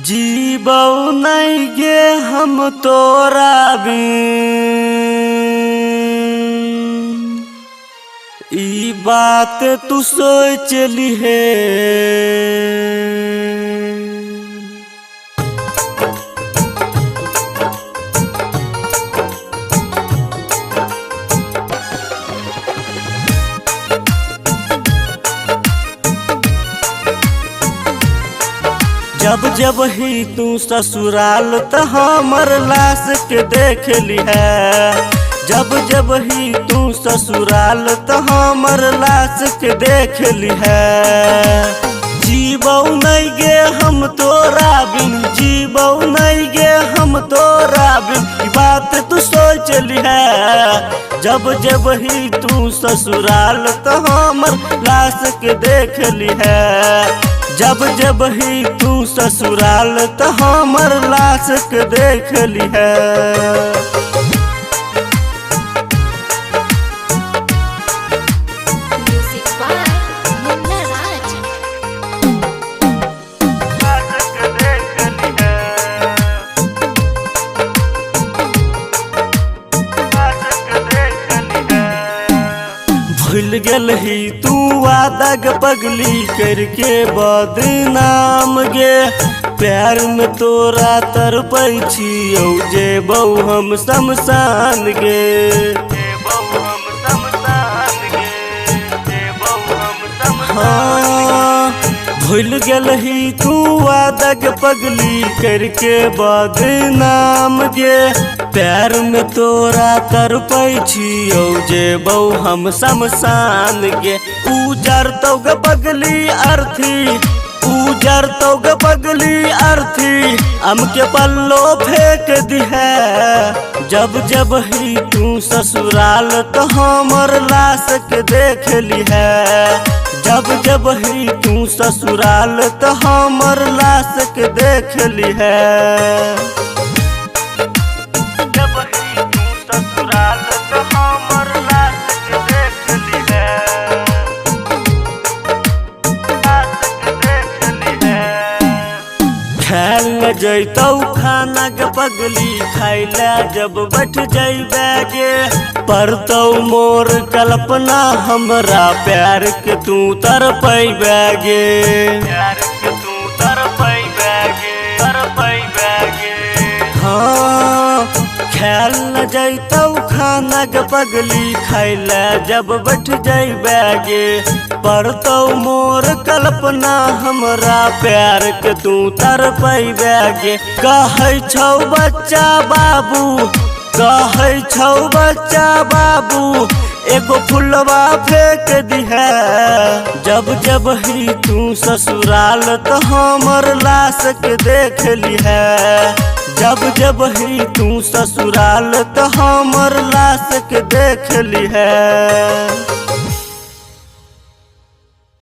जीबौ नहीं गे हम तोरा बिन, ई बात तू सोच लिहे। जब जब ही तू ससुराल त हमर लाश के देख लिहे। जब जब ही तू ससुराल त हमर लाश के देख लिहे। जीबौ नहीं गे हम तोरा बिन, जीबौ नहीं गे हम तोरा बिन, ई बात तू सोच लिहे। जब जब ही तू ससुराल त हमर लाश के देख लिहे। जब जब ही तू ससुराल त हमर लाश के देख लिहे। भूल गेल ही तू वादग पगली करके बदनाम गे। प्यार में तोरा तरपै छियौ जेबौ हम शमशान गे। हाँ भूल गेल ही तू वादग पगली करके बदनाम गे। प्यार में तोरा तरपै छियौ जेबौ हम शमशान गे। उजर तो ग पगली अर्थी, उजर तो ग पगली अर्थी, हमके पल्लो फेंक दिहे। जब जब ही तू ससुराल तो हमर लाश के देख लिहे। जब जब ही तू ससुराल तो हमर लाश के देख लिहे। खाल जैतौ खाना के पगली खाइला जब बैठ जैबे गे। पड़तौ मोर कल्पना हमरा प्यार के तू तरपैबे गे। हाँ खाल जैतौ खाना के पगली खाइला जब बैठ जैबे गे। पड़तौ मोर कल्पना हमरा प्यार के तू तरपैबे गे। कहै छौ बच्चा बाबू, कहै छौ बच्चा बाबू, एगो फुलवा फेंक दिहे। जब जब ही तू ससुराल तो हमर लाश के देख लिहे। जब जब ही तू ससुराल तो हमर लाश के देख लिहे।